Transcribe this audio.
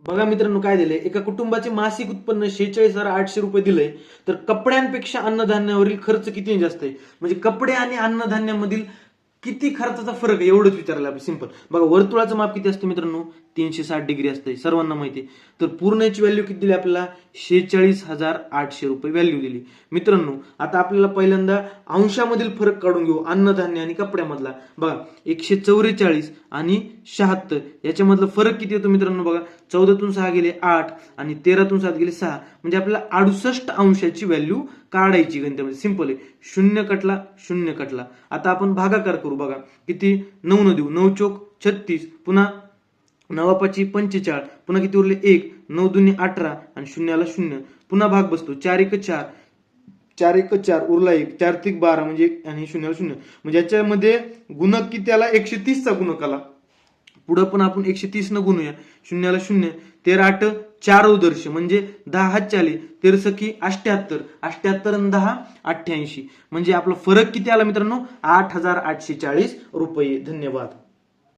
बघा मित्रांनो काय दिलंय, एका कुटुंबाचे मासिक उत्पन्न 46,800 रुपये दिलंय, तर कपड्यांपेक्षा अन्नधान्यावरील खर्च किती जास्त आहे, म्हणजे कपडे आणि अन्नधान्यामधील किती खर्चाचा फरक आहे एवढंच विचारलं आपण. सिंपल बघा, वर्तुळाचं माप किती असतं मित्रांनो, 360 डिग्री असते, सर्वांना माहिती आहे. तर पूर्ण याची व्हॅल्यू किती दिली आपल्याला, 46,800 रुपये व्हॅल्यू दिली. मित्रांनो आता आपल्याला पहिल्यांदा अंशामधील फरक काढून घेऊ, अन्नधान्य आणि कपड्यामधला. बघा 144 आणि 76 याच्यामधला फरक किती येतो मित्रांनो. बघा 14तून 6 गेले 8 आणि 13तून 7 गेले 6, म्हणजे आपल्याला 68 अंशाची व्हॅल्यू काढायची गणितामध्ये. सिंपल आहे, शून्य कटला शून्य कटला. आता आपण भागाकार करू. बघा किती, 9 न देऊ, 9 चोक 36, पुन्हा 9 45, पुन्हा किती उरले 1, 9 दुनी 18 आणि शून्याला शून्य, पुन्हा भाग बसतो, 4 1 4, 4 1 4 उरला 1, 4 3 12 म्हणजे आणि शून्याला शून्य, म्हणजे याच्यामध्ये गुणक किती आला, 130 चा गुणक आला. पुढं पण आपण 130 न गुणूया, शून्याला शून्य, 13 8 4 उदर्श म्हणजे 10 हातचे आले, 13 सखी 78, 78 आणि 10 88, म्हणजे आपला फरक किती आला मित्रांनो, 8,840 रुपये. धन्यवाद.